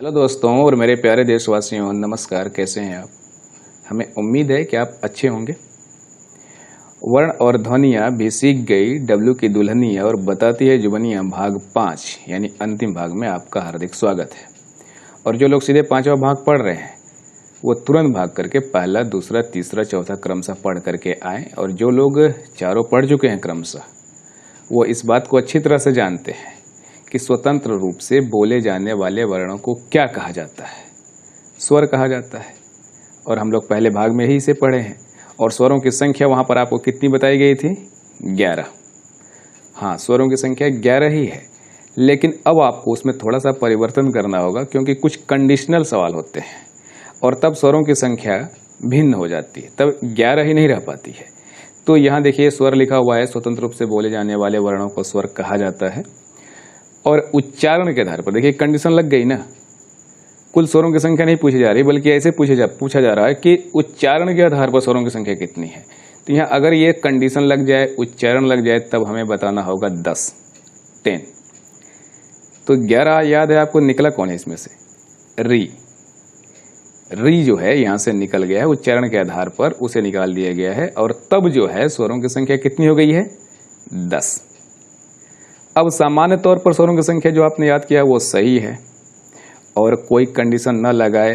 Hello दोस्तों और मेरे प्यारे देशवासियों, नमस्कार। कैसे हैं आप? हमें उम्मीद है कि आप अच्छे होंगे। वर्ण और ध्वनियाँ भी सीख गई डब्लू की दुल्हनिया और बताती है जुबनियाँ भाग 5 यानी अंतिम भाग में आपका हार्दिक स्वागत है। और जो लोग सीधे 5वां भाग पढ़ रहे हैं वो तुरंत भाग करके पहला, दूसरा, तीसरा, चौथा क्रमशः पढ़ करके आए। और जो लोग चारों पढ़ चुके हैं क्रमशः, वो इस बात को अच्छी तरह से जानते हैं कि स्वतंत्र रूप से बोले जाने वाले वर्णों को क्या कहा जाता है। स्वर कहा जाता है। और हम लोग पहले भाग में ही इसे पढ़े हैं। और स्वरों की संख्या वहां पर आपको कितनी बताई गई थी? 11। हाँ, स्वरों की संख्या 11 ही है। लेकिन अब आपको उसमें थोड़ा सा परिवर्तन करना होगा, क्योंकि कुछ कंडीशनल सवाल होते हैं और तब स्वरों की संख्या भिन्न हो जाती है, तब 11 ही नहीं रह पाती है। तो यहाँ देखिए स्वर लिखा हुआ है, स्वतंत्र रूप से बोले जाने वाले वर्णों को स्वर कहा जाता है। और उच्चारण के आधार पर देखिए कंडीशन लग गई ना। कुल स्वरों की संख्या नहीं पूछी जा रही, बल्कि ऐसे पूछा जा रहा है कि उच्चारण के आधार पर स्वरों की संख्या कितनी है। तो यहाँ अगर ये कंडीशन लग जाए, उच्चारण लग जाए, तब हमें बताना होगा 10। तो 11 याद है आपको? निकला कौन है इसमें से? री जो है यहां से निकल गया है, उच्चारण के आधार पर उसे निकाल दिया गया है। और तब जो है स्वरों की संख्या कितनी हो गई है? 10। अब सामान्य तौर पर स्वरों की संख्या जो आपने याद किया वो सही है, और कोई कंडीशन न लगाए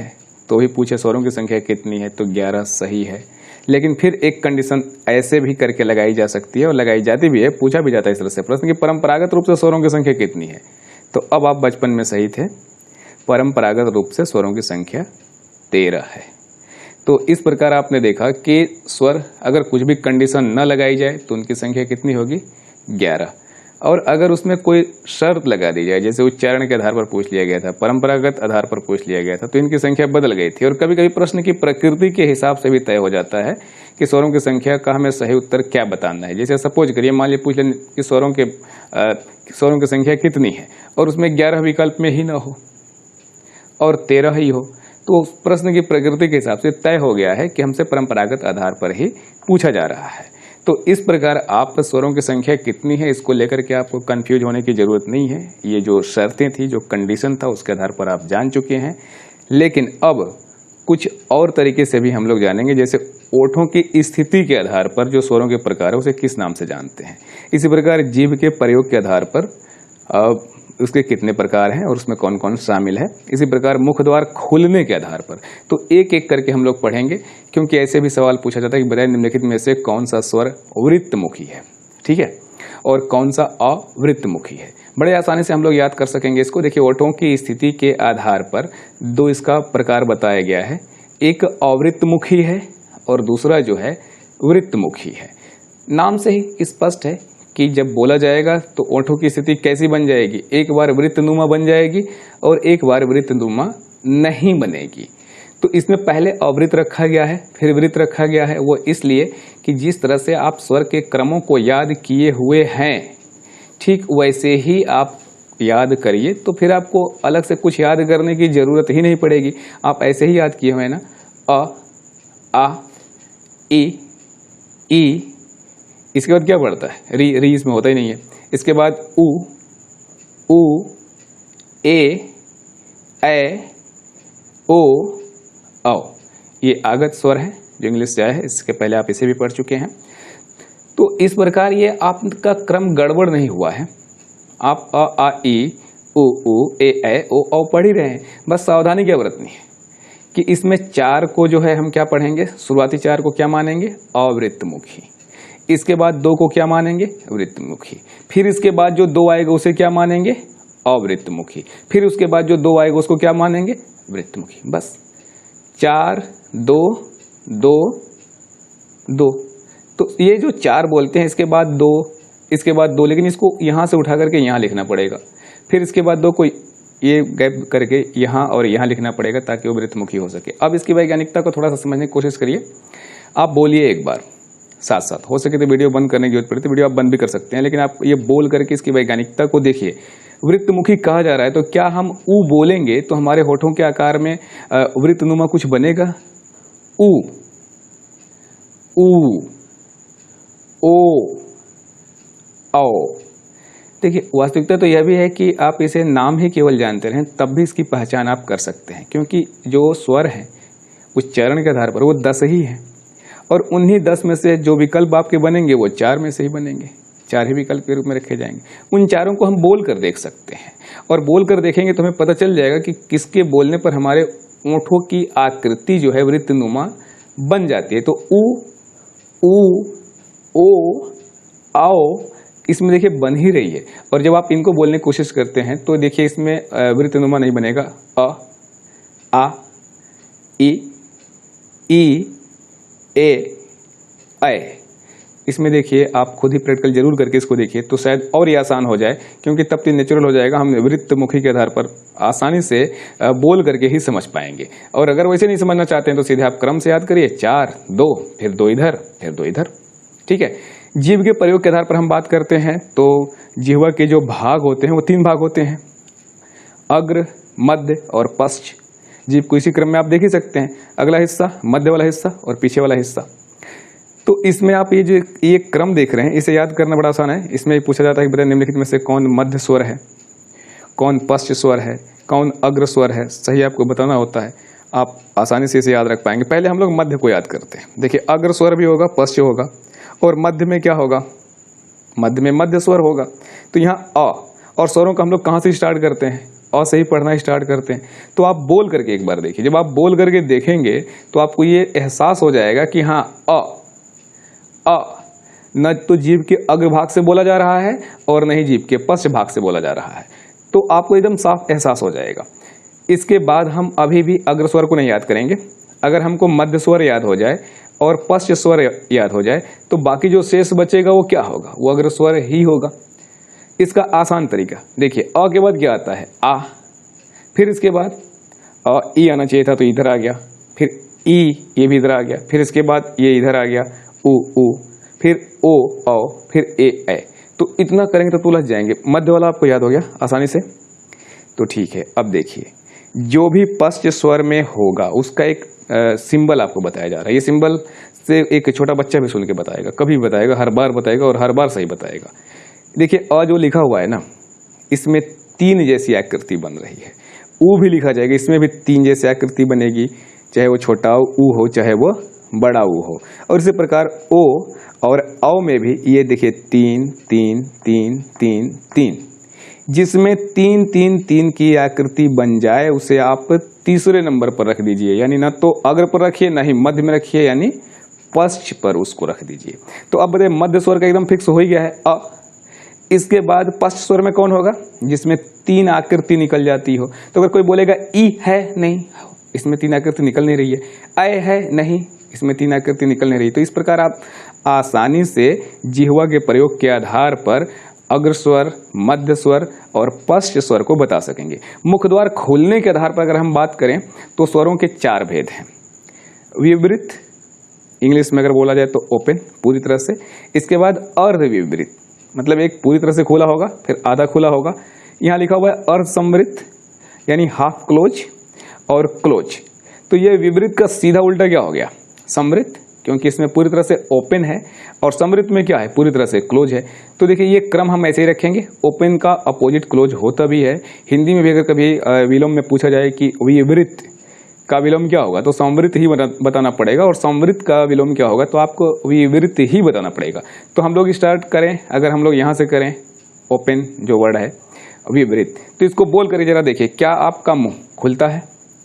तो भी पूछे स्वरों की संख्या कितनी है, तो 11 सही है। लेकिन फिर एक कंडीशन ऐसे भी करके लगाई जा सकती है, और लगाई जाती भी है, पूछा भी जाता है इस तरह से प्रश्न कि परंपरागत रूप से स्वरों की संख्या कितनी है। तो अब आप बचपन में सही थे, परंपरागत रूप से स्वरों की संख्या 13 है। तो इस प्रकार आपने देखा कि स्वर अगर कुछ भी कंडीशन न लगाई जाए तो उनकी संख्या कितनी होगी? 11। और अगर उसमें कोई शर्त लगा दी जाए, जैसे उच्चारण के आधार पर पूछ लिया गया था, परंपरागत आधार पर पूछ लिया गया था, तो इनकी संख्या बदल गई थी। और कभी कभी प्रश्न की प्रकृति के हिसाब से भी तय हो जाता है कि स्वरों की संख्या का हमें सही उत्तर क्या बताना है। जैसे सपोज करिए, मान लीजिए पूछ लें कि स्वरों की संख्या कितनी है, और उसमें 11 विकल्प में ही न हो और 13 ही हो, तो प्रश्न की प्रकृति के हिसाब से तय हो गया है कि हमसे परंपरागत आधार पर ही पूछा जा रहा है। तो इस प्रकार आप स्वरों की संख्या कितनी है, इसको लेकर के आपको कंफ्यूज होने की जरूरत नहीं है। ये जो शर्तें थी, जो कंडीशन था, उसके आधार पर आप जान चुके हैं। लेकिन अब कुछ और तरीके से भी हम लोग जानेंगे, जैसे ओठों की स्थिति के आधार पर जो स्वरों के प्रकार है उसे किस नाम से जानते हैं। इसी प्रकार जीभ के प्रयोग के आधार पर उसके कितने प्रकार हैं और उसमें कौन कौन शामिल है। इसी प्रकार मुख द्वार खुलने के आधार पर, तो एक एक करके हम लोग पढ़ेंगे, क्योंकि ऐसे भी सवाल पूछा जाता है कि बताइए निम्नलिखित में से कौन सा स्वर वृत्तमुखी है, ठीक है, और कौन सा अवृत्तमुखी है। बड़े आसानी से हम लोग याद कर सकेंगे इसको। देखिए, ओठों की स्थिति के आधार पर दो इसका प्रकार बताया गया है, एक अवृत्तमुखी है और दूसरा जो है वृत्तमुखी है। नाम से ही स्पष्ट है कि जब बोला जाएगा तो ओठों की स्थिति कैसी बन जाएगी? एक बार वृत्तनुमा बन जाएगी और एक बार वृत्तनुमा नहीं बनेगी। तो इसमें पहले अवृत्त रखा गया है, फिर वृत्त रखा गया है। वो इसलिए कि जिस तरह से आप स्वर के क्रमों को याद किए हुए हैं, ठीक वैसे ही आप याद करिए, तो फिर आपको अलग से कुछ याद करने की जरूरत ही नहीं पड़ेगी। आप ऐसे ही याद किए हुए हैं ना, अ, आ, ई। इसके बाद क्या पड़ता है? री इसमें होता ही नहीं है। इसके बाद उ, ए, ओ, औ। ये आगत स्वर है जो इंग्लिश से आया है, इसके पहले आप इसे भी पढ़ चुके हैं। तो इस प्रकार ये आपका क्रम गड़बड़ नहीं हुआ है। आप अ, आ, ई, उ, ए, ओ, औ पढ़ ही रहे हैं। बस सावधानी क्या बरतनी है कि इसमें 4 को जो है हम क्या पढ़ेंगे? शुरुआती 4 को क्या मानेंगे? अवृत्तमुखी। इसके बाद 2 को क्या मानेंगे? वृत्तमुखी। फिर इसके बाद जो 2 आएगा उसे क्या मानेंगे? अवृत्तमुखी। फिर उसके बाद जो 2 आएगा उसको क्या मानेंगे? वृत्तमुखी। बस 4, 2, 2, 2। तो ये जो 4 बोलते हैं, इसके बाद 2, इसके बाद 2, लेकिन इसको यहां से उठा करके यहां लिखना पड़ेगा। फिर इसके बाद 2 को ये गैप करके यहां और यहां लिखना पड़ेगा ताकि वो वृत्तमुखी हो सके। अब इसकी वैज्ञानिकता को थोड़ा सा समझने की कोशिश करिए। आप बोलिए एक बार साथ साथ, हो सके तो वीडियो बंद करने की जरूरत पड़े तो वीडियो आप बंद भी कर सकते हैं, लेकिन आप ये बोल करके इसकी वैज्ञानिकता को देखिए। वृत्तमुखी कहा जा रहा है, तो क्या हम ऊ बोलेंगे तो हमारे होठों के आकार में वृत्तनुमा कुछ बनेगा? ऊ, ऊ, ओ, औ। देखिए, वास्तविकता तो यह भी है कि आप इसे नाम ही केवल जानते रहें तब भी इसकी पहचान आप कर सकते हैं, क्योंकि जो स्वर है उच्चारण के आधार पर वो 10 ही है और उन्हीं 10 में से जो विकल्प आपके बनेंगे वो 4 में से ही बनेंगे, 4 ही विकल्प के रूप में रखे जाएंगे। उन चारों को हम बोल कर देख सकते हैं और बोल कर देखेंगे तो हमें पता चल जाएगा कि किसके बोलने पर हमारे ओंठों की आकृति जो है वृत्तनुमा बन जाती है। तो ऊ, ओ, आओ, इसमें देखिए बन ही रही है। और जब आप इनको बोलने की कोशिश करते हैं तो देखिए इसमें वृत्तनुमा नहीं बनेगा। अ, आ, ई, ए, ऐ। इसमें देखिए आप खुद ही प्रैक्टिकल जरूर करके इसको देखिए तो शायद और ही आसान हो जाए, क्योंकि तब तो नेचुरल हो जाएगा। हम वृत्तमुखी के आधार पर आसानी से बोल करके ही समझ पाएंगे। और अगर वैसे नहीं समझना चाहते हैं तो सीधे आप क्रम से याद करिए, 4, 2, फिर 2 इधर, फिर 2 इधर। ठीक है। जीभ के प्रयोग के आधार पर हम बात करते हैं तो जिह्वा के जो भाग होते हैं वो 3 भाग होते हैं, अग्र, मध्य और पश्च। जीभ को इसी क्रम में आप देख ही सकते हैं, अगला हिस्सा, मध्य वाला हिस्सा और पीछे वाला हिस्सा। तो इसमें आप ये क्रम देख रहे हैं, इसे याद करना बड़ा आसान है। इसमें पूछा जाता है कि निम्नलिखित में से कौन मध्य स्वर है, कौन पश्च स्वर है, कौन अग्र स्वर है, सही आपको बताना होता है। आप आसानी से इसे याद रख पाएंगे। पहले हम लोग मध्य को याद करते हैं। देखिए, अग्र स्वर भी होगा, पश्च होगा और मध्य में क्या होगा, मध्य में मध्य स्वर होगा। तो यहाँ अ, और स्वरों का हम लोग कहाँ से स्टार्ट करते हैं, अ से ही पढ़ना स्टार्ट करते हैं। तो आप बोल करके एक बार देखिए, जब आप बोल करके देखेंगे तो आपको ये एहसास हो जाएगा कि हाँ अ न तो जीभ के अग्र भाग से बोला जा रहा है और न ही जीभ के पश्च भाग से बोला जा रहा है। तो आपको एकदम साफ एहसास हो जाएगा। इसके बाद हम अभी भी अग्र स्वर को नहीं याद करेंगे। अगर हमको मध्य स्वर याद हो जाए और पश्च स्वर याद हो जाए तो बाकी जो शेष बचेगा वो क्या होगा, वो अग्र स्वर ही होगा। इसका आसान तरीका देखिए, अ के बाद क्या आता है, आ, फिर इसके बाद ई आना चाहिए था तो इधर आ गया, फिर ई, ये भी इधर आ गया, फिर इसके बाद ये इधर आ गया, ऊ, फिर ओ, औ, फिर ए। तो इतना करेंगे तो उलझ जाएंगे। मध्य वाला आपको याद हो गया आसानी से, तो ठीक है। अब देखिए, जो भी पश्च स्वर में होगा उसका एक सिंबल आपको बताया जा रहा है। ये सिंबल से एक छोटा बच्चा भी सुन के बताएगा, कभी बताएगा, हर बार बताएगा और हर बार सही बताएगा। देखिए, अ जो लिखा हुआ है ना, इसमें 3 जैसी आकृति बन रही है। ऊ भी लिखा जाएगा, इसमें भी 3 जैसी आकृति बनेगी, चाहे वो छोटा ऊ हो चाहे वो बड़ा ऊ हो। और इसी प्रकार ओ और औ में भी ये देखिए 3, 3, 3, 3, 3, जिसमें 3, 3, 3 की आकृति बन जाए उसे आप तीसरे नंबर पर रख दीजिए। यानी ना तो अग्र पर रखिए ना ही मध्य में रखिए, यानी पश्च पर उसको रख दीजिए। तो अब बताइए, मध्य स्वर का एकदम फिक्स हो ही गया है अ। इसके बाद पश्च स्वर में कौन होगा, जिसमें 3 आकृति निकल जाती हो। तो अगर कोई बोलेगा ई है, नहीं, इसमें 3 आकृति निकल नहीं रही है। ऐ है, नहीं, इसमें 3 आकृति निकल नहीं रही। तो इस प्रकार आप आसानी से जिह्वा के प्रयोग के आधार पर अग्र स्वर, मध्य स्वर और पश्च स्वर को बता सकेंगे। मुख द्वार खोलने के आधार पर अगर हम बात करें तो स्वरों के 4 भेद हैं। विवृत, इंग्लिश में अगर बोला जाए तो ओपन, पूरी तरह से। इसके बाद अर्धविवृत, मतलब एक पूरी तरह से खुला होगा फिर आधा खुला होगा। यहाँ लिखा हुआ है अर्धसंवृत, यानी हाफ क्लोज और क्लोज। तो ये विवृत का सीधा उल्टा क्या हो गया, संवृत, क्योंकि इसमें पूरी तरह से ओपन है और संवृत में क्या है, पूरी तरह से क्लोज है। तो देखिए, ये क्रम हम ऐसे ही रखेंगे। ओपन का अपोजिट क्लोज होता भी है। हिंदी में भी अगर कभी विलोम में पूछा जाए कि विवृत का विलोम क्या होगा तो संवृत ही बताना पड़ेगा, और संवृत का विलोम क्या होगा तो आपको विवृत ही बताना पड़ेगा। तो हम लोग स्टार्ट करें, अगर हम लोग यहाँ से करें, ओपन जो वर्ड है विवृत, तो इसको बोल कर जरा देखिए, क्या आपका मुंह खुलता है,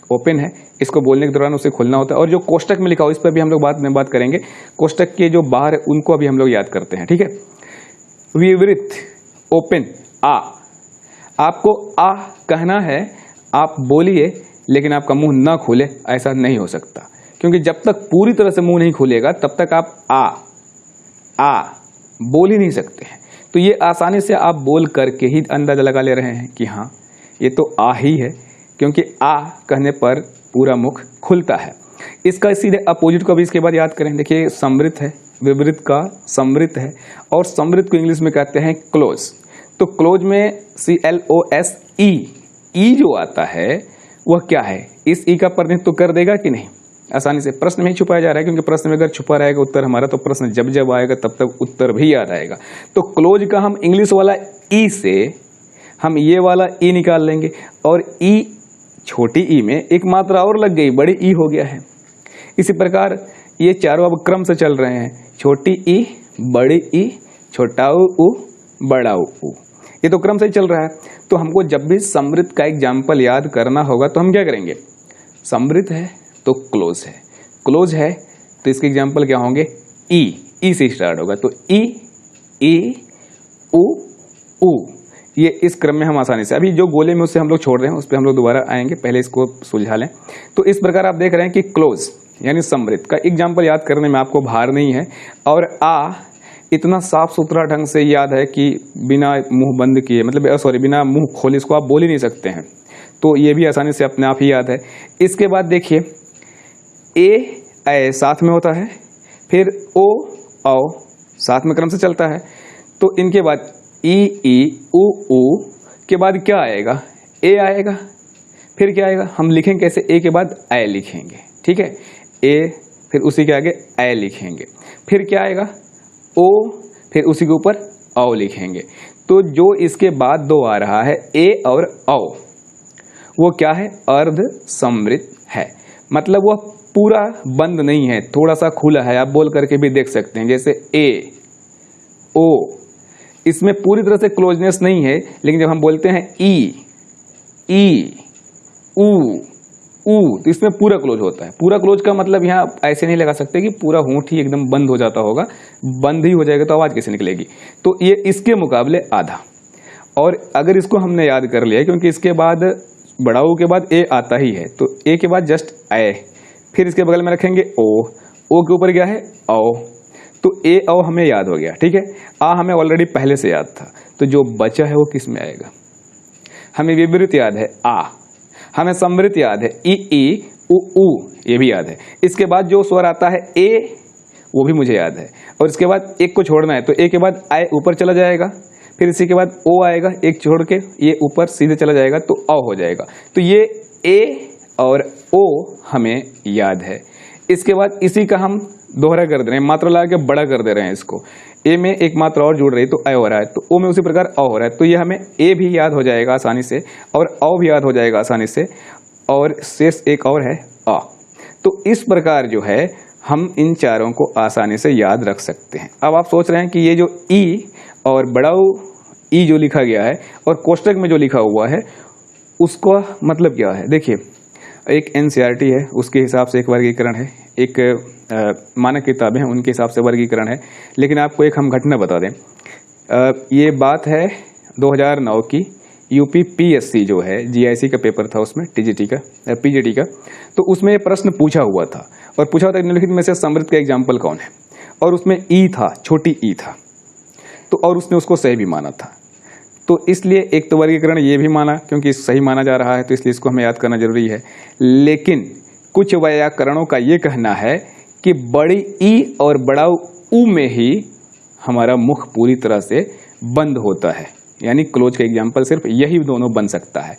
ओपन है, इसको बोलने के दौरान उसे खोलना होता है। और जो कोष्टक में लिखा हो इस पर भी हम लोग बाद में बात करेंगे। कोष्टक के जो बाहर है उनको अभी हम लोग याद करते हैं, ठीक है। विवृत, ओपन, आ, आपको आ कहना है, आप बोलिए, लेकिन आपका मुंह ना खोले, ऐसा नहीं हो सकता, क्योंकि जब तक पूरी तरह से मुंह नहीं खुलेगा तब तक आप आ बोल ही नहीं सकते हैं। तो ये आसानी से आप बोल करके ही अंदाजा लगा ले रहे हैं कि हाँ ये तो आ ही है, क्योंकि आ कहने पर पूरा मुख खुलता है। इसका सीधे अपोजिट को भी इसके बाद याद करें। देखिए, समृत है, विवृत का समृत है, और समृत को इंग्लिश में कहते हैं क्लोज। तो क्लोज में CLOSE, ई जो आता है वह क्या है, इस ई का प्रतिनिधित्व कर देगा कि नहीं, आसानी से। प्रश्न में ही छुपाया जा रहा है, क्योंकि प्रश्न में अगर छुपा रहेगा उत्तर हमारा तो प्रश्न जब जब आएगा तब तक उत्तर भी याद आएगा। तो क्लोज का हम इंग्लिश वाला ई से हम ये वाला ई निकाल लेंगे और ई छोटी ई में एक मात्रा और लग गई, बड़ी ई हो गया है। इसी प्रकार ये चारों अब क्रम से चल रहे हैं, छोटी ई, बड़ी ई, छोटा ऊ, बड़ा ऊ, ये तो क्रम से ही चल रहा है। तो हमको जब भी समृद्ध का एग्जाम्पल याद करना होगा तो हम क्या करेंगे, समृद्ध है तो क्लोज है, क्लोज है तो इसके एग्जाम्पल क्या होंगे, ई से स्टार्ट होगा, तो ई ऊ, ये इस क्रम में हम आसानी से, अभी जो गोले में उससे हम लोग छोड़ रहे हैं उस पर हम लोग दोबारा आएंगे, पहले इसको सुलझा लें। तो इस प्रकार आप देख रहे हैं कि क्लोज यानी समृद्ध का एग्जाम्पल याद करने में आपको भार नहीं है, और इतना साफ सुथरा ढंग से याद है कि बिना मुंह बंद किए, मतलब सॉरी बिना मुंह खोले इसको आप बोल ही नहीं सकते हैं, तो ये भी आसानी से अपने आप ही याद है। इसके बाद देखिए ए साथ में होता है, फिर ओ साथ में क्रम से चलता है, तो इनके बाद ई ऊ के बाद क्या आएगा, ए आएगा, फिर क्या आएगा, हम लिखेंगे कैसे, ए के बाद ए लिखेंगे, ठीक है, ए फिर उसी के आगे ए लिखेंगे, फिर क्या आएगा ओ, फिर उसी के ऊपर औ लिखेंगे। तो जो इसके बाद दो आ रहा है ए और औ, वो क्या है, अर्ध समृद्ध है, मतलब वह पूरा बंद नहीं है, थोड़ा सा खुला है, आप बोल करके भी देख सकते हैं, जैसे ए ओ, इसमें पूरी तरह से क्लोजनेस नहीं है, लेकिन जब हम बोलते हैं ई ऊ, तो इसमें पूरा क्लोज होता है। पूरा क्लोज का मतलब यहाँ ऐसे नहीं लगा सकते कि पूरा होंठ ही एकदम बंद हो जाता होगा, बंद ही हो जाएगा तो आवाज कैसे निकलेगी, तो ये इसके मुकाबले आधा। और अगर इसको हमने याद कर लिया, क्योंकि इसके बाद बड़ा ऊ के बाद ए आता ही है, तो ए के बाद जस्ट ए, फिर इसके बगल में रखेंगे ओ के ऊपर क्या है औ, तो ए औ हमें याद हो गया, ठीक है। हमें ऑलरेडी पहले से याद था, तो जो बचा है वो किस में आएगा, हमें विपरीत याद है हमें समृद्ध याद है ई ऊ, ये भी याद है। इसके बाद जो स्वर आता है ए, वो भी मुझे याद है, और इसके बाद एक को छोड़ना है, तो ए के बाद आई ऊपर चला जाएगा, फिर इसी के बाद ओ आएगा, एक छोड़ के ये ऊपर सीधे चला जाएगा तो औ हो जाएगा। तो ये ए और ओ हमें याद है। इसके बाद इसी का हम दोहरा कर दे रहे हैं, मात्रा लगा के बड़ा कर दे रहे हैं इसको, ए में एक मात्रा और जुड़ रही तो ए हो रहा है, तो ओ में उसी प्रकार औ हो रहा है, तो ये हमें ए भी याद हो जाएगा आसानी से और औ भी याद हो जाएगा आसानी से, और शेष एक और है अ। तो इस प्रकार जो है हम इन चारों को आसानी से याद रख सकते हैं। अब आप सोच रहे हैं कि ये जो ई और बड़ा ई जो लिखा गया है और कोष्टक में जो लिखा हुआ है उसका मतलब क्या है। देखिए, एक एनसीईआरटी है, उसके हिसाब से एक वर्गीकरण है, एक मानक किताबें हैं उनके हिसाब से वर्गीकरण है, लेकिन आपको एक हम घटना बता दें। ये बात है 2009 की, यूपी पीएससी जो है जीआईसी का पेपर था, उसमें टीजीटी का पीजीटी का, तो उसमें ये प्रश्न पूछा हुआ था, और पूछा हुआ था निम्नलिखित में से समृद्ध का एग्जाम्पल कौन है, और उसमें ई था, छोटी ई था, तो और उसने उसको सही भी माना था। तो इसलिए एक तो वर्गीकरण ये भी माना, क्योंकि सही माना जा रहा है तो इसलिए इसको हमें याद करना जरूरी है। लेकिन कुछ व्याकरणों का ये कहना है कि बड़ी ई और बड़ा ऊ में ही हमारा मुख पूरी तरह से बंद होता है, यानी क्लोज का एग्जाम्पल सिर्फ यही दोनों बन सकता है।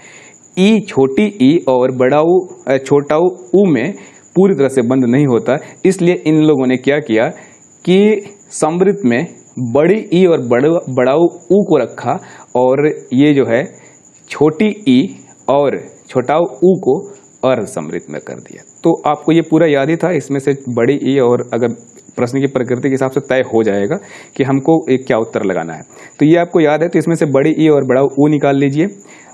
ई, छोटी ई और बड़ा ऊ, छोटा ऊ में पूरी तरह से बंद नहीं होता। इसलिए इन लोगों ने क्या किया कि समृद्ध में बड़ी ई और बड़ा ऊ को रखा, और ये जो है छोटी ई और छोटा ऊ को अर्ध समृद्ध में कर दिया। तो आपको ये पूरा याद ही था, इसमें से बड़ी ई, और अगर प्रश्न की प्रकृति के हिसाब से तय हो जाएगा कि हमको एक क्या उत्तर लगाना है, तो ये आपको याद है। तो इसमें से बड़ी ई और बड़ा ऊ निकाल लीजिए,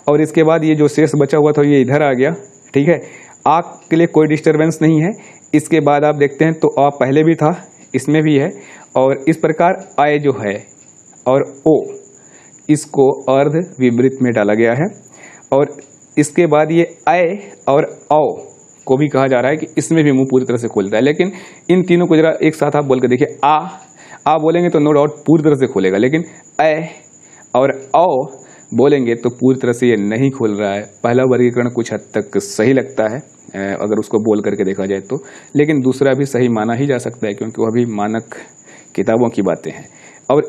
और इसके बाद ये जो शेष बचा हुआ था ये इधर आ गया, ठीक है। आँख के लिए कोई डिस्टर्बेंस नहीं है। इसके बाद आप देखते हैं तो आ पहले भी था, इसमें भी है, और इस प्रकार आय जो है और ओ, इसको अर्ध विपरीत में डाला गया है। और इसके बाद ये आय और औ को भी कहा जा रहा है कि इसमें भी मुंह पूरी तरह से खुलता है, लेकिन इन तीनों को जरा एक साथ आप बोल के देखिए। आ बोलेंगे तो नो डाउट पूरी तरह से खुलेगा, लेकिन अ और औ बोलेंगे तो पूरी तरह से ये नहीं खुल रहा है। पहला वर्गीकरण कुछ हद तक सही लगता है अगर उसको बोल करके देखा जाए तो, लेकिन दूसरा भी सही माना ही जा सकता है, क्योंकि वह भी मानक किताबों की बातें हैं। और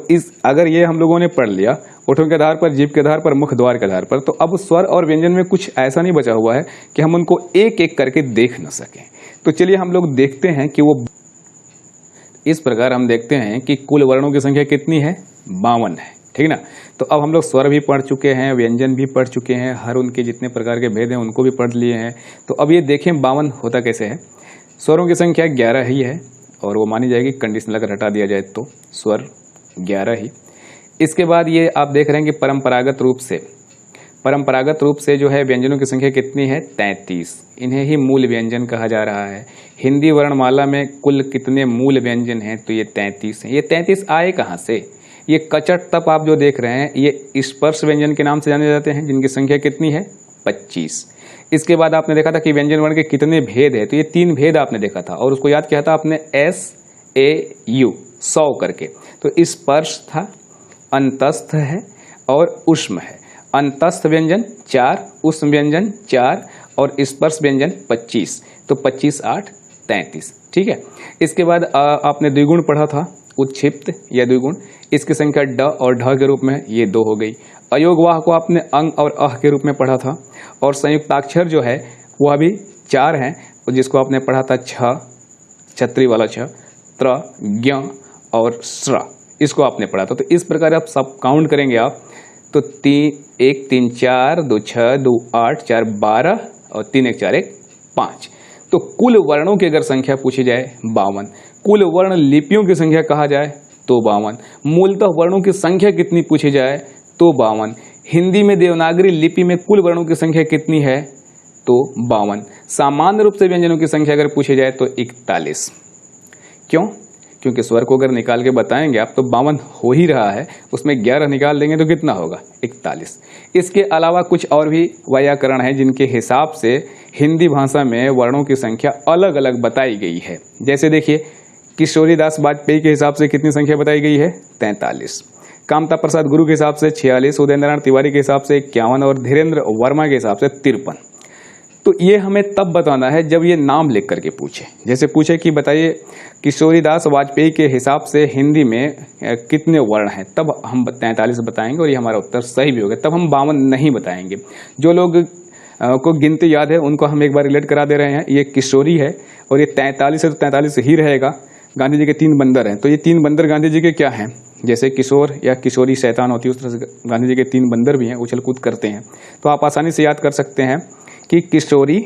अगर ये हम लोगों ने पढ़ लिया ओठों के आधार पर, जीभ के आधार पर, मुख द्वार के आधार पर, तो अब स्वर और व्यंजन में कुछ ऐसा नहीं बचा हुआ है कि हम उनको एक एक करके देख न सकें। तो चलिए हम लोग देखते हैं कि वो इस प्रकार हम देखते हैं कि कुल वर्णों की संख्या कितनी है, 52 है। ठीक ना। तो अब हम लोग स्वर भी पढ़ चुके हैं, व्यंजन भी पढ़ चुके हैं, हर उनके जितने प्रकार के भेद हैं उनको भी पढ़ लिए हैं। तो अब ये देखें 52 होता कैसे है। स्वरों की संख्या 11 ही है और वो मानी जाएगी, कंडीशन अगर हटा दिया जाए तो स्वर 11 ही। इसके बाद ये आप देख रहे हैं कि परंपरागत रूप से जो है व्यंजनों की संख्या कितनी है, 33। इन्हें ही मूल व्यंजन कहा जा रहा है। हिंदी वर्णमाला में कुल कितने मूल व्यंजन हैं, तो ये 33 हैं। ये 33 आए कहाँ से? ये कचट तप आप जो देख रहे हैं ये स्पर्श व्यंजन के नाम से जाने जाते हैं, जिनकी संख्या कितनी है, 25। इसके बाद आपने देखा था कि व्यंजन वर्ण के कितने भेद है, तो ये 3 भेद आपने देखा था और उसको याद किया था आपने SAU 100 करके। तो स्पर्श था, अंतस्थ है और उष्म है। अंतस्थ व्यंजन 4, उष्म व्यंजन 4 और स्पर्श व्यंजन 25। तो 25 8 33, ठीक है। इसके बाद आपने द्विगुण पढ़ा था, उत्क्षिप्त या द्विगुण, इसकी संख्या ड और ढ के रूप में, ये 2 हो गई। अयोगवाह को आपने अंग और अह के रूप में पढ़ा था और संयुक्ताक्षर जो है वह भी 4 हैं, जिसको आपने पढ़ा था छ, छतरी वाला छ, त्र, ज्ञ और स्र, इसको आपने पढ़ा था। तो इस प्रकार आप सब काउंट करेंगे आप तो 1 3 4 2 6 2 8 4 12 और 3 1 4 1 5। तो कुल वर्णों की अगर संख्या पूछी जाए 52, कुल वर्ण लिपियों की संख्या कहा जाए तो 52, मूलतः वर्णों की संख्या कितनी पूछी जाए तो 52। हिंदी में देवनागरी लिपि में कुल वर्णों की संख्या कितनी है तो 52। सामान्य रूप से व्यंजनों की संख्या अगर पूछी जाए तो 41। क्यों? क्योंकि स्वर को अगर निकाल के बताएंगे आप तो 52 हो ही रहा है, उसमें 11 निकाल देंगे तो कितना होगा, 41। इसके अलावा कुछ और भी व्याकरण है जिनके हिसाब से हिंदी भाषा में वर्णों की संख्या अलग अलग बताई गई है। जैसे देखिए, किशोरीदास वाजपेयी के हिसाब से कितनी संख्या बताई गई है, 43। कामता प्रसाद गुरु के हिसाब से 46, उदय नारायण तिवारी के हिसाब से 51 और धीरेन्द्र वर्मा के हिसाब से 53। तो ये हमें तब बताना है जब ये नाम लिख करके पूछे। जैसे पूछे कि बताइए किशोरीदास वाजपेयी के हिसाब से हिंदी में कितने वर्ण हैं, तब हम 43 बताएंगे और ये हमारा उत्तर सही भी होगा। तब हम 52 नहीं बताएंगे। जो लोग को गिनती याद है उनको हम एक बार रिलेट करा दे रहे हैं। ये किशोरी है और ये 43 है तो 43 ही रहेगा। गांधी जी के 3 बंदर हैं, तो ये 3 बंदर गांधी जी के क्या हैं, जैसे किशोर या किशोरी शैतान होती है उस तरह से गांधी जी के 3 बंदर भी हैं, उछल कूद करते हैं। तो आप आसानी से याद कर सकते हैं कि किशोरी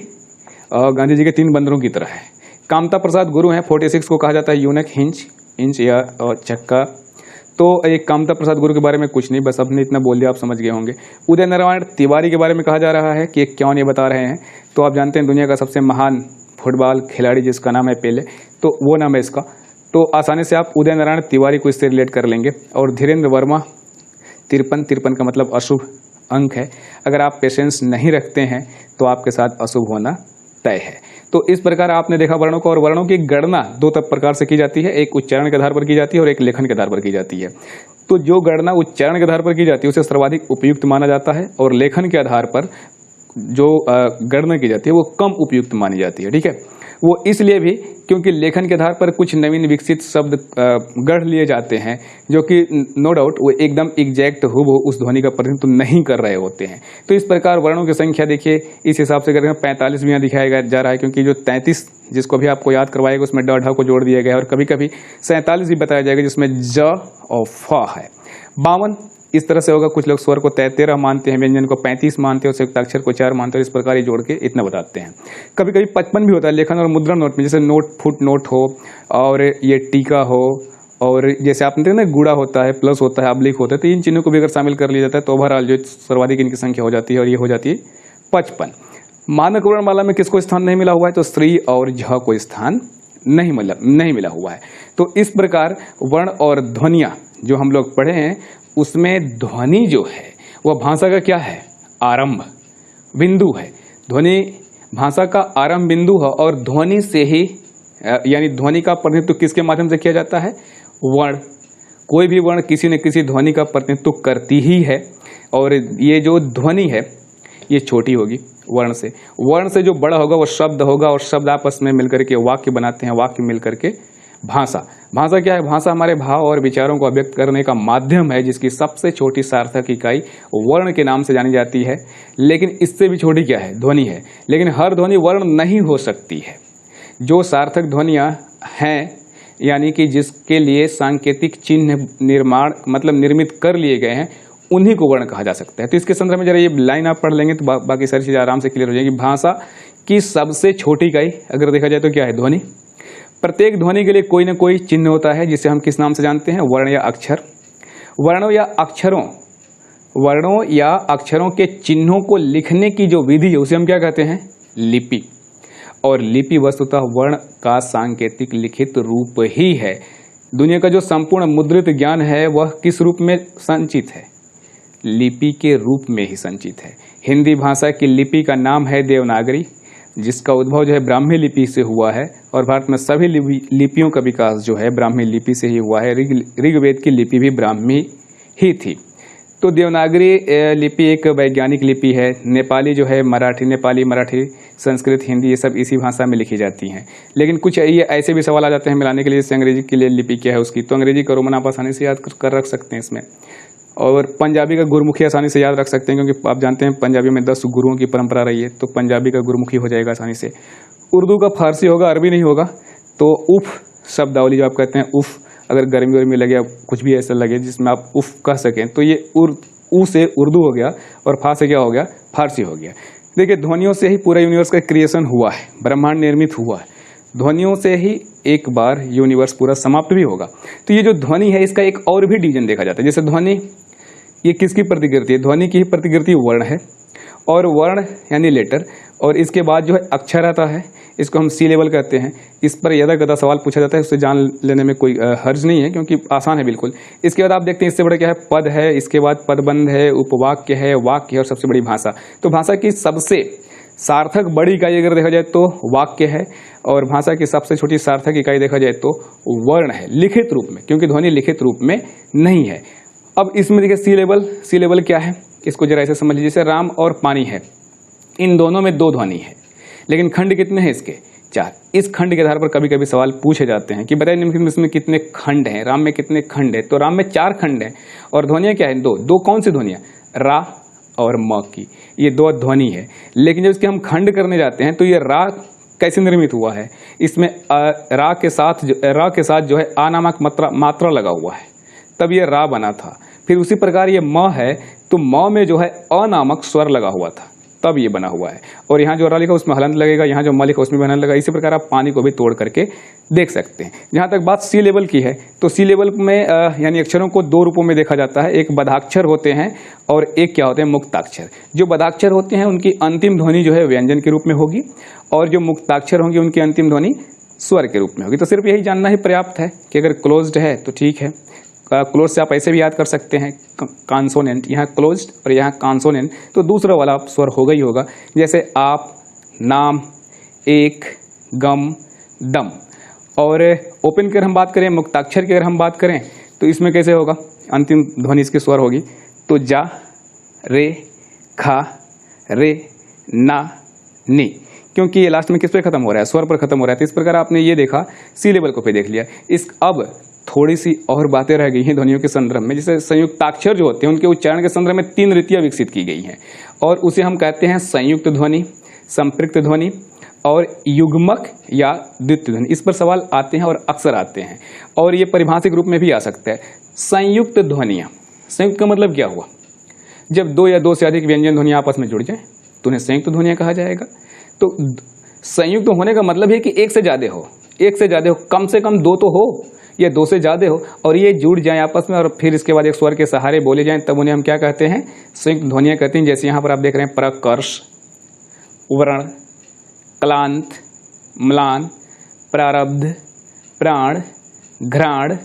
गांधी जी के 3 बंदरों की तरह है। कामता प्रसाद गुरु हैं, 46 को कहा जाता है यूनक, इंच या चक्का। तो एक कामता प्रसाद गुरु के बारे में कुछ नहीं, बस आपने इतना बोल दिया, आप समझ गए होंगे। उदय नारायण तिवारी के बारे में कहा जा रहा है कि क्यों ये बता रहे हैं, तो आप जानते हैं दुनिया का सबसे महान फुटबॉल खिलाड़ी जिसका नाम है पेले, तो वो नाम है इसका। तो आसानी से आप उदय नारायण तिवारी को इससे रिलेट कर लेंगे। और धीरेन्द्र वर्मा 53 का मतलब अशुभ अंक है। अगर आप पेशेंस नहीं रखते हैं तो आपके साथ अशुभ होना तय है। तो इस प्रकार आपने देखा वर्णों को, और वर्णों की गणना 2 प्रकार से की जाती है, एक उच्चारण के आधार पर की जाती है और एक लेखन के आधार पर की जाती है। तो जो गणना उच्चारण के आधार पर की जाती है उसे सर्वाधिक उपयुक्त माना जाता है और लेखन के आधार पर जो गणना की जाती है वो कम उपयुक्त मानी जाती है। ठीक है, वो इसलिए भी क्योंकि लेखन के आधार पर कुछ नवीन विकसित शब्द गढ़ लिए जाते हैं जो कि नो डाउट वो एकदम एग्जैक्ट हूबहू उस ध्वनि का प्रतिनिधित्व नहीं कर रहे होते हैं। तो इस प्रकार वर्णों की संख्या देखिए इस हिसाब से करेंगे 45 भी यहाँ दिखाया जा रहा है, क्योंकि जो 33 जिसको भी आपको याद करवाएगा उसमें ड ढ को जोड़ दिया गया है और कभी कभी 47 भी बताया जाएगा जिसमें ज और फ है। 52 इस तरह से होगा। कुछ लोग स्वर को 13 मानते हैं, व्यंजन को 35 मानते हैं, संयुक्ताक्षर को 4 मानते हैं। इस प्रकार ही जोड़ के इतना बताते हैं। कभी कभी 55 भी होता है लेखन और मुद्रण नोट में, जैसे नोट फुट नोट हो और ये टीका हो, और जैसे आपने देखा ना गुड़ा होता है, प्लस होता है, ऑब्लिक होता है, तो इन चिन्हों को भी अगर शामिल कर लिया जाता है तो ओवरऑल जो सर्वाधिक इनकी संख्या हो जाती है और ये हो जाती है 55। मानक वर्णमाला में किसको स्थान नहीं मिला हुआ है, तो श्री और झ को स्थान नहीं मिला हुआ है। तो इस प्रकार वर्ण और ध्वनियां जो हम लोग पढ़े हैं उसमें ध्वनि जो है वह भाषा का क्या है, आरंभ बिंदु है। ध्वनि भाषा का आरंभ बिंदु है और ध्वनि से ही यानी ध्वनि का प्रतिनिधित्व किसके माध्यम से किया जाता है, वर्ण। कोई भी वर्ण किसी न किसी ध्वनि का प्रतिनिधित्व करती ही है और ये जो ध्वनि है ये छोटी होगी वर्ण से जो बड़ा होगा वो शब्द होगा और शब्द आपस में मिलकर के वाक्य बनाते हैं, वाक्य मिलकर के भाषा क्या है, भाषा हमारे भाव और विचारों को अभिव्यक्त करने का माध्यम है जिसकी सबसे छोटी सार्थक इकाई वर्ण के नाम से जानी जाती है। लेकिन इससे भी छोटी क्या है, ध्वनि है। लेकिन हर ध्वनि वर्ण नहीं हो सकती है। जो सार्थक ध्वनियां हैं यानी कि जिसके लिए सांकेतिक चिन्ह निर्माण मतलब निर्मित कर लिए गए हैं, उन्हीं को वर्ण कहा जा सकता है। तो इसके संदर्भ में जरा ये लाइन आप पढ़ लेंगे तो बाकी सारी चीजें आराम से क्लियर हो जाएगी। भाषा की सबसे छोटी इकाई अगर देखा जाए तो क्या है? ध्वनि। प्रत्येक ध्वनि के लिए कोई ना कोई चिन्ह होता है जिसे हम किस नाम से जानते हैं? वर्ण या अक्षर। वर्णों या अक्षरों के चिन्हों को लिखने की जो विधि है उसे हम क्या कहते हैं? लिपि। और लिपि वस्तुतः वर्ण का सांकेतिक लिखित रूप ही है। दुनिया का जो संपूर्ण मुद्रित ज्ञान है वह किस रूप में संचित है? लिपि के रूप में ही संचित है। हिंदी भाषा की लिपि का नाम है देवनागरी, जिसका उद्भव जो है ब्राह्मी लिपि से हुआ है और भारत में सभी लिपियों का विकास जो है ब्राह्मी लिपि से ही हुआ है। ऋग्वेद की लिपि भी ब्राह्मी ही थी। तो देवनागरी लिपि एक वैज्ञानिक लिपि है। नेपाली जो है नेपाली, मराठी, संस्कृत, हिंदी ये सब इसी भाषा में लिखी जाती हैं। लेकिन कुछ ये ऐसे भी सवाल आ जाते हैं मिलाने के लिए, जैसे अंग्रेजी के लिए लिपि क्या है उसकी, तो अंग्रेजी का रोमन आप आसानी से याद कर रख सकते हैं इसमें। और पंजाबी का गुरमुखी आसानी से याद रख सकते हैं, क्योंकि आप जानते हैं पंजाबी में 10 गुरुओं की परंपरा रही है, तो पंजाबी का गुरमुखी हो जाएगा आसानी से। उर्दू का फारसी होगा, अरबी नहीं होगा। तो उफ शब्दावली जो आप कहते हैं, उफ, अगर गर्मी वर्मी लगे, कुछ भी ऐसा लगे जिसमें आप उफ कह सकें, तो ये उ से उर्दू हो गया और फा से क्या हो गया? फारसी हो गया। देखिए, ध्वनियों से ही पूरा यूनिवर्स का क्रिएशन हुआ है, ब्रह्मांड निर्मित हुआ है। ध्वनियों से ही एक बार यूनिवर्स पूरा समाप्त भी होगा। तो ये जो ध्वनि है इसका एक और भी डिवीजन देखा जाता है। जैसे ध्वनि ये किसकी प्रतिकृति है? ध्वनि की ही प्रतिकृति वर्ण है, और वर्ण यानी लेटर, और इसके बाद जो है अक्षर आता है, इसको हम सी लेवल कहते हैं। इस पर यदा गदा सवाल पूछा जाता है, उससे जान लेने में कोई हर्ज नहीं है, क्योंकि आसान है बिल्कुल। इसके बाद आप देखते हैं इससे बड़ा क्या है? पद है, इसके बाद पदबंध है, उपवाक्य है, वाक्य है, और सबसे बड़ी भाषा। तो भाषा की सबसे सार्थक बड़ी इकाई अगर देखा जाए तो वाक्य है, और भाषा की सबसे छोटी सार्थक इकाई देखा जाए तो वर्ण है, लिखित रूप में, क्योंकि ध्वनि लिखित रूप में नहीं है। अब इसमें देखिए सी लेवल क्या है, इसको जरा ऐसे समझ लीजिए। जैसे राम और पानी है, इन दोनों में 2 ध्वनि है, लेकिन खंड कितने हैं इसके? 4। इस खंड के आधार पर कभी कभी सवाल पूछे जाते हैं कि बताइए निम्नलिखित में इसमें कितने खंड हैं? राम में कितने खंड है? तो राम में 4 खंड हैं, और ध्वनियां क्या है? 2 कौन सी ध्वनियां? रा और म की, ये 2 ध्वनि है। लेकिन जब इसके हम खंड करने जाते हैं तो ये रा कैसे निर्मित हुआ है? इसमें रा के साथ जो है आ नामक मात्रा लगा हुआ है, तब ये रा बना था। फिर उसी प्रकार ये म है, तो म में जो है अ नामक स्वर लगा हुआ था, तब ये बना हुआ है। और यहाँ जो रा लिखा उसमें हलंत लगेगा, यहाँ जो म लिखा उसमें भी हलंत लगेगा। इसी प्रकार आप पानी को भी तोड़ करके देख सकते हैं। जहाँ तक बात सी लेवल की है, तो सी लेवल में यानी अक्षरों को 2 रूपों में देखा जाता है। एक बधाक्षर होते हैं और एक क्या होते हैं? मुक्ताक्षर। जो बधाक्षर होते हैं उनकी अंतिम ध्वनि जो है व्यंजन के रूप में होगी, और जो मुक्ताक्षर होंगे उनकी अंतिम ध्वनि स्वर के रूप में होगी। तो सिर्फ यही जानना ही पर्याप्त है कि अगर क्लोज्ड है तो ठीक है। क्लोज से आप ऐसे भी याद कर सकते हैं, कॉन्सोनेंट, यहाँ क्लोज्ड और यहाँ कॉन्सोनेंट, तो दूसरा वाला स्वर होगा ही होगा। जैसे आप, नाम, एक, गम, दम। और ओपन की अगर हम बात करें, मुक्ताक्षर की अगर हम बात करें, तो इसमें कैसे होगा? अंतिम ध्वनि इसकी स्वर होगी तो जा, रे, खा, रे, ना, नी, क्योंकि ये लास्ट में किस पे खत्म हो रहा है? स्वर पर खत्म हो रहा है। तो इस प्रकार आपने ये देखा, सी लेवल को पे देख लिया। अब थोड़ी सी और बातें रह गई हैं ध्वनियों के संदर्भ में। जैसे संयुक्ताक्षर जो होते हैं उनके उच्चारण के संदर्भ में 3 रीतियां विकसित की गई हैं, और उसे हम कहते हैं संयुक्त ध्वनि, संपृक्त ध्वनि और युग्मक या द्वितीय ध्वनि। इस पर सवाल आते हैं और अक्सर आते हैं, और ये परिभाषिक रूप में भी आ सकता है। संयुक्त ध्वनियां, संयुक्त का मतलब क्या हुआ? जब 2 या 2 से अधिक व्यंजन ध्वनियां आपस में जुड़ जाए तो उन्हें संयुक्त ध्वनियां कहा जाएगा। तो संयुक्त होने का मतलब है कि एक से ज्यादा हो, कम से कम 2 तो हो या 2 से ज्यादा हो, और ये जुड़ जाए आपस में, और फिर इसके बाद एक स्वर के सहारे बोले जाएं, तब उन्हें हम क्या कहते हैं? संयुक्त ध्वनियां कहते हैं। जैसे यहाँ पर आप देख रहे हैं प्रकर्ष, व्रण, क्लांत, म्लान, प्रारब्ध, प्राण, घ्राण,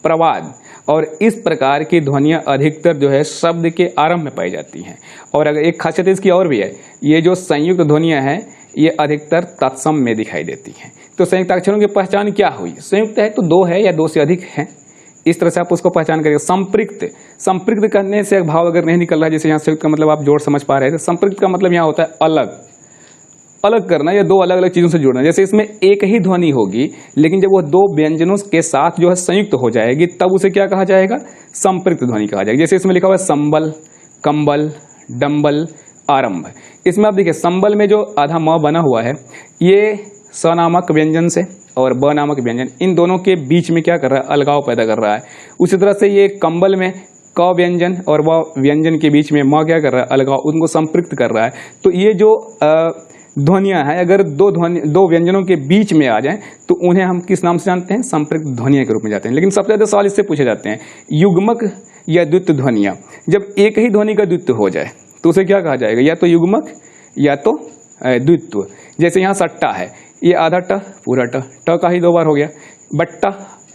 प्रवाद। और इस प्रकार की ध्वनियां अधिकतर जो है शब्द के आरंभ में पाई जाती हैं। और अगर एक खासियत इसकी और भी है, ये जो संयुक्त ध्वनियां हैं ये अधिकतर तत्सम में दिखाई देती हैं। तो संयुक्त अक्षरों की पहचान क्या हुई? संयुक्त है तो 2 है या 2 से अधिक है, इस तरह से आप उसको पहचान करेंगे। संपृक्त करने से भाव अगर नहीं निकल रहा है, जैसे यहाँ संयुक्त का मतलब आप जोड़ समझ पा रहे हैं, तो संपृक्त का मतलब यहाँ होता है अलग करना या 2 अलग अलग चीजों से जोड़ना। जैसे इसमें एक ही ध्वनि होगी, लेकिन जब वो 2 व्यंजनों के साथ जो है संयुक्त हो जाएगी, तब उसे क्या कहा जाएगा? संपृक्त ध्वनि कहा जाएगा। जैसे इसमें लिखा हुआ है संबल, कंबल, डंबल, आरंभ। इसमें आप देखिए संबल में जो आधा म बना हुआ है, ये स नामक व्यंजन से और ब नामक व्यंजन, इन दोनों के बीच में क्या कर रहा है, अलगाव पैदा कर रहा है। उसी तरह से ये कंबल में क व्यंजन और व व्यंजन के बीच में म क्या कर रहा है, अलगाव, उनको संपृक्त कर रहा है। तो ये जो ध्वनियां हैं, अगर दो व्यंजनों के बीच में आ जाएं तो उन्हें हम किस नाम से जानते हैं, संपृक्त ध्वनियां के रूप में जाते हैं। लेकिन सबसे ज्यादा सवाल इससे पूछे जाते हैं, युग्मक या द्वित्व ध्वनियां। जब एक ही ध्वनि का द्वित्व हो जाए तो उसे क्या कहा जाएगा, या तो युग्मक या तो द्वित्व। जैसे यहाँ सट्टा है, ये आधा ट पूरा ट का ही 2 बार हो गया। बट्टा,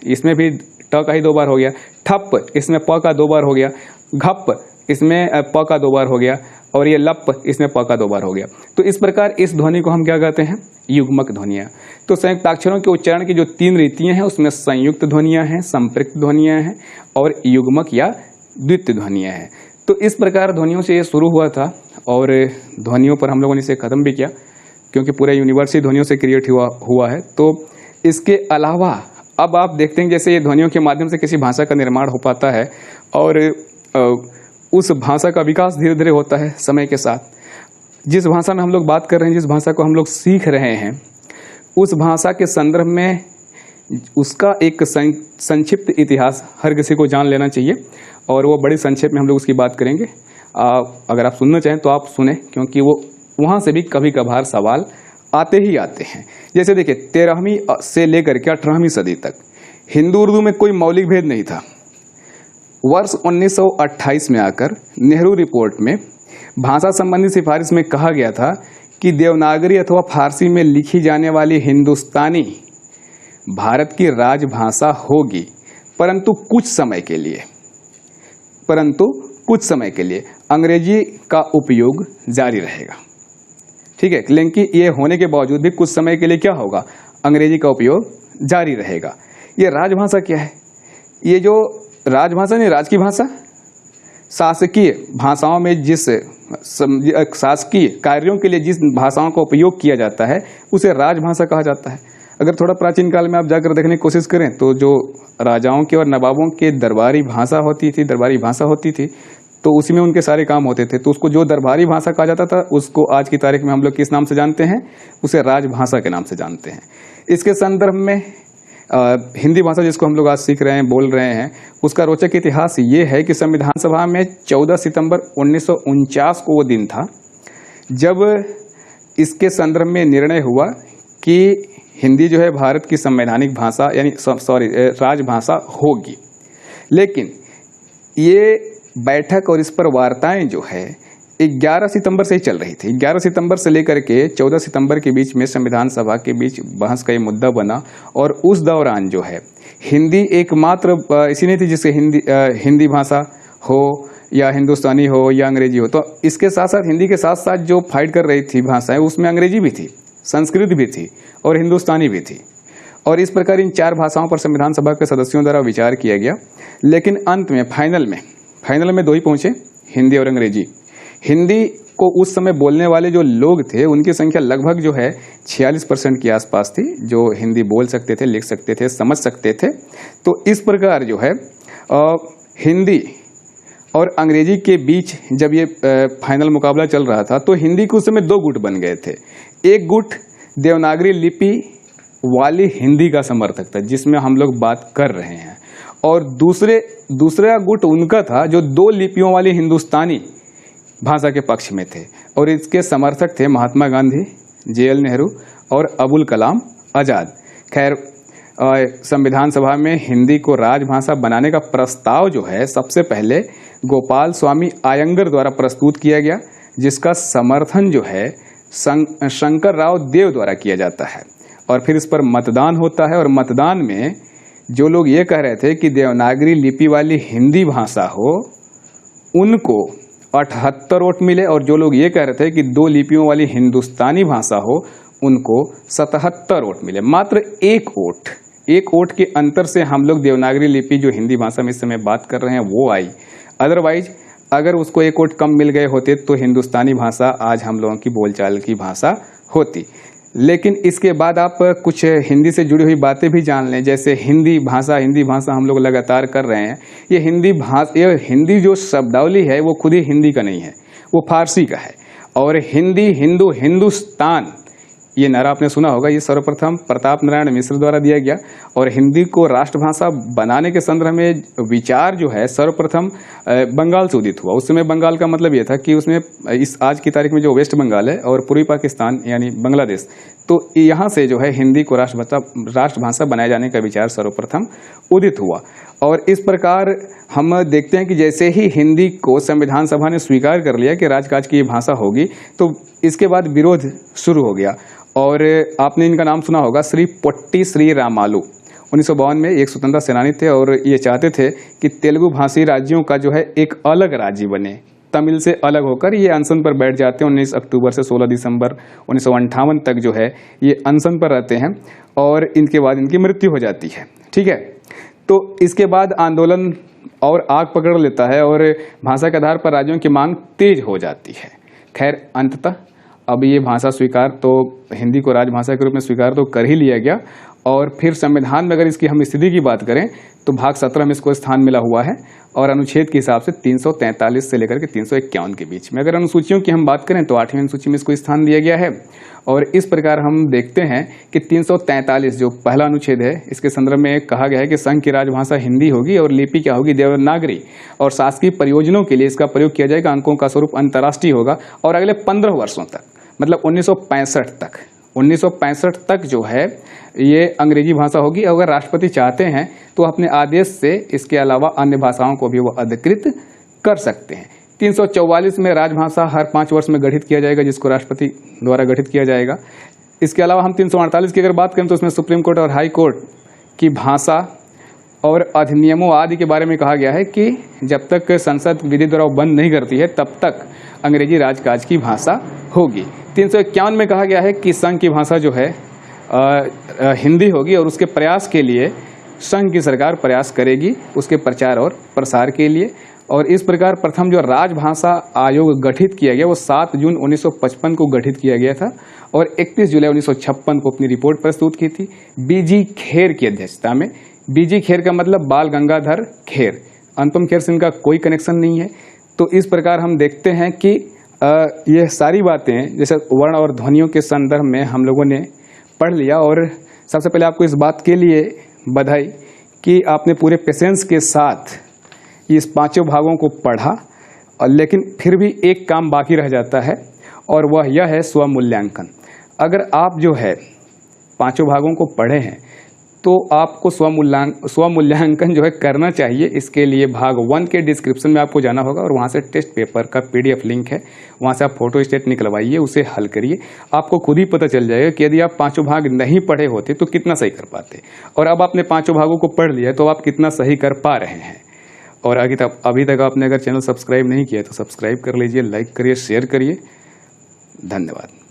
इसमें भी ट का ही 2 बार हो गया। ठप, इसमें प का 2 बार हो गया। घप, इसमें प का 2 बार हो गया। और ये लप, इसमें प का 2 बार हो गया। तो इस प्रकार इस ध्वनि को हम क्या कहते हैं, युग्मक ध्वनियां। तो संयुक्ताक्षरों के उच्चारण की जो 3 रीतियां हैं उसमें संयुक्त ध्वनियां हैं, संपृक्त ध्वनियां हैं और युग्मक या द्वित्व ध्वनियां हैं। तो इस प्रकार ध्वनियों से ये शुरू हुआ था और ध्वनियों पर हम लोगों ने इसे खत्म भी किया, क्योंकि पूरा यूनिवर्स ही ध्वनियों से क्रिएट हुआ है। तो इसके अलावा अब आप देखते हैं जैसे ये ध्वनियों के माध्यम से किसी भाषा का निर्माण हो पाता है और उस भाषा का विकास धीरे धीरे होता है समय के साथ। जिस भाषा में हम लोग बात कर रहे हैं, जिस भाषा को हम लोग सीख रहे हैं, उस भाषा के संदर्भ में उसका एक संक्षिप्त इतिहास हर किसी को जान लेना चाहिए और वो बड़ी संक्षेप में हम लोग उसकी बात करेंगे। अगर आप सुनना चाहें तो आप सुने, क्योंकि वो वहाँ से भी कभी कभार सवाल आते ही आते हैं। जैसे देखिए 13वीं से लेकर के 18वीं सदी तक हिंदू उर्दू में कोई मौलिक भेद नहीं था। वर्ष 1928 में आकर नेहरू रिपोर्ट में भाषा संबंधी सिफारिश में कहा गया था कि देवनागरी अथवा फारसी में लिखी जाने वाली हिंदुस्तानी भारत की राजभाषा होगी, परंतु कुछ समय के लिए अंग्रेजी का उपयोग जारी रहेगा। ठीक है, लेकिन ये होने के बावजूद भी कुछ समय के लिए क्या होगा, अंग्रेजी का उपयोग जारी रहेगा। ये राजभाषा क्या है, ये जो राजभाषा नहीं, राज की भाषा, शासकीय भाषाओं में जिस शासकीय कार्यों के लिए जिस भाषाओं का उपयोग किया जाता है उसे राजभाषा कहा जाता है। अगर थोड़ा प्राचीन काल में आप जाकर देखने की कोशिश करें तो जो राजाओं के और नवाबों के दरबारी भाषा होती थी तो उसी में उनके सारे काम होते थे। तो उसको जो दरबारी भाषा कहा जाता था उसको आज की तारीख में हम लोग किस नाम से जानते हैं, उसे राजभाषा के नाम से जानते हैं। इसके संदर्भ में हिंदी भाषा जिसको हम लोग आज सीख रहे हैं, बोल रहे हैं, उसका रोचक इतिहास ये है कि संविधान सभा में 14 सितंबर 1949 को वो दिन था जब इसके संदर्भ में निर्णय हुआ कि हिंदी जो है भारत की संवैधानिक भाषा यानी राजभाषा होगी। लेकिन ये बैठक और इस पर वार्ताएं जो है 11 सितंबर से ही चल रही थी। 11 सितंबर से लेकर के 14 सितंबर के बीच में संविधान सभा के बीच बहस का ये मुद्दा बना और उस दौरान जो है हिंदी एकमात्र ऐसी नहीं थी जिससे हिंदी भाषा हो या हिंदुस्तानी हो या अंग्रेजी हो। तो इसके साथ साथ हिंदी के साथ साथ जो फाइट कर रही थी भाषाएं, उसमें अंग्रेजी भी थी, संस्कृत भी थी और हिंदुस्तानी भी थी। और इस प्रकार इन 4 भाषाओं पर संविधान सभा के सदस्यों द्वारा विचार किया गया। लेकिन अंत में फाइनल में 2 ही पहुंचे, हिंदी और अंग्रेजी। हिंदी को उस समय बोलने वाले जो लोग थे उनकी संख्या लगभग जो है 46% के आसपास थी, जो हिंदी बोल सकते थे, लिख सकते थे, समझ सकते थे। तो इस प्रकार जो है हिंदी और अंग्रेजी के बीच जब ये फाइनल मुकाबला चल रहा था तो हिंदी के उस समय 2 गुट बन गए थे। एक गुट देवनागरी लिपि वाली हिंदी का समर्थक था जिसमें हम लोग बात कर रहे हैं, और दूसरा गुट उनका था जो 2 लिपियों वाली हिंदुस्तानी भाषा के पक्ष में थे। और इसके समर्थक थे महात्मा गांधी, JL नेहरू और अबुल कलाम आजाद। खैर संविधान सभा में हिंदी को राजभाषा बनाने का प्रस्ताव जो है सबसे पहले गोपाल स्वामी आयंगर द्वारा प्रस्तुत किया गया, जिसका समर्थन जो है शंकर राव देव द्वारा किया जाता है। और फिर इस पर मतदान होता है और मतदान में जो लोग ये कह रहे थे कि देवनागरी लिपि वाली हिंदी भाषा हो उनको 78 वोट मिले, और जो लोग ये कह रहे थे कि 2 लिपियों वाली हिंदुस्तानी भाषा हो उनको 77 वोट मिले। मात्र एक वोट के अंतर से हम लोग देवनागरी लिपि जो हिंदी भाषा में इस समय बात कर रहे हैं वो आई। अदरवाइज अगर उसको 1 वोट कम मिल गए होते तो हिंदुस्तानी भाषा आज हम लोगों की बोलचाल की भाषा होती। लेकिन इसके बाद आप कुछ हिंदी से जुड़ी हुई बातें भी जान लें, जैसे हिंदी भाषा हम लोग लगातार कर रहे हैं। ये हिंदी जो शब्दावली है वो खुद ही हिंदी का नहीं है, वो फारसी का है। और हिंदी, हिंदू, हिंदुस्तान ये नारा आपने सुना होगा, ये सर्वप्रथम प्रताप नारायण मिश्र द्वारा दिया गया। और हिंदी को राष्ट्रभाषा बनाने के संदर्भ में विचार जो है सर्वप्रथम बंगाल से उदित हुआ। उस समय बंगाल का मतलब ये था कि उसमें इस आज की तारीख में जो वेस्ट बंगाल है और पूर्वी पाकिस्तान यानी बांग्लादेश, तो यहाँ से जो है हिंदी को राष्ट्रभाषा बनाए जाने का विचार सर्वप्रथम उदित हुआ। और इस प्रकार हम देखते हैं कि जैसे ही हिंदी को संविधान सभा ने स्वीकार कर लिया कि राजकाज की भाषा होगी, तो इसके बाद विरोध शुरू हो गया। और आपने इनका नाम सुना होगा, श्री पोट्टी श्री रामालू। 1952 में एक स्वतंत्रता सेनानी थे और ये चाहते थे कि तेलुगु भाषी राज्यों का जो है एक अलग राज्य बने, तमिल से अलग होकर। ये अनशन पर बैठ जाते हैं। 19 अक्टूबर से 16 दिसंबर 1958 तक जो है ये अनशन पर रहते हैं और इनके बाद इनकी मृत्यु हो जाती है। ठीक है, तो इसके बाद आंदोलन और आग पकड़ लेता है और भाषा के आधार पर राज्यों की मांग तेज हो जाती है। खैर, अंततः अब ये भाषा स्वीकार तो हिंदी को राजभाषा के रूप में स्वीकार तो कर ही लिया गया। और फिर संविधान में अगर इसकी हम स्थिति की बात करें तो भाग 17 में इसको स्थान मिला हुआ है और अनुच्छेद के हिसाब से 343 से लेकर के 351 के बीच में। अगर अनुसूचियों की हम बात करें तो 8वीं अनुसूची में इसको स्थान दिया गया है। और इस प्रकार हम देखते हैं कि 343 जो पहला अनुच्छेद है, इसके संदर्भ में कहा गया है कि संघ की राजभाषा हिंदी होगी और लिपि क्या होगी, देवनागरी, और शासकीय प्रयोजनों के लिए इसका प्रयोग किया जाएगा। अंकों का स्वरूप अंतर्राष्ट्रीय होगा और अगले 15 वर्षों तक, मतलब 1965 तक जो है ये अंग्रेजी भाषा होगी। अगर राष्ट्रपति चाहते हैं तो अपने आदेश से इसके अलावा अन्य भाषाओं को भी वो अधिकृत कर सकते हैं। 344 में राजभाषा हर 5 वर्ष में गठित किया जाएगा, जिसको राष्ट्रपति द्वारा गठित किया जाएगा। इसके अलावा हम 348 की अगर बात करें तो उसमें सुप्रीम कोर्ट और हाई कोर्ट की भाषा और अधिनियमों आदि के बारे में कहा गया है कि जब तक संसद विधि द्वारा बंद नहीं करती है तब तक अंग्रेजी राजकाज की भाषा होगी। 351 में कहा गया है कि संघ की भाषा जो है हिंदी होगी और उसके प्रयास के लिए संघ की सरकार प्रयास करेगी, उसके प्रचार और प्रसार के लिए। और इस प्रकार प्रथम जो राजभाषा आयोग गठित किया गया वो 7 जून 1955 को गठित किया गया था और 31 जुलाई 1956 को अपनी रिपोर्ट प्रस्तुत की थी बीजी खेर की अध्यक्षता में। बीजी खेर का मतलब बाल गंगाधर खेर, अनुपम खेर से इनका कोई कनेक्शन नहीं है। तो इस प्रकार हम देखते हैं कि ये सारी बातें जैसे वर्ण और ध्वनियों के संदर्भ में हम लोगों ने पढ़ लिया। और सबसे पहले आपको इस बात के लिए बधाई कि आपने पूरे पेशेंस के साथ इस 5 भागों को पढ़ा, लेकिन फिर भी एक काम बाकी रह जाता है और वह यह है स्वमूल्यांकन। अगर आप जो है 5 भागों को पढ़े हैं तो आपको स्वमूल्यांकन जो है करना चाहिए। इसके लिए भाग 1 के डिस्क्रिप्शन में आपको जाना होगा और वहाँ से टेस्ट पेपर का PDF लिंक है, वहाँ से आप फोटो स्टेट निकलवाइए, उसे हल करिए। आपको खुद ही पता चल जाएगा कि यदि आप 5 भाग नहीं पढ़े होते तो कितना सही कर पाते, और अब आपने 5 भागों को पढ़ लिया तो आप कितना सही कर पा रहे हैं। और अभी तक आपने अगर चैनल सब्सक्राइब नहीं किया तो सब्सक्राइब कर लीजिए, लाइक करिए, शेयर करिए। धन्यवाद।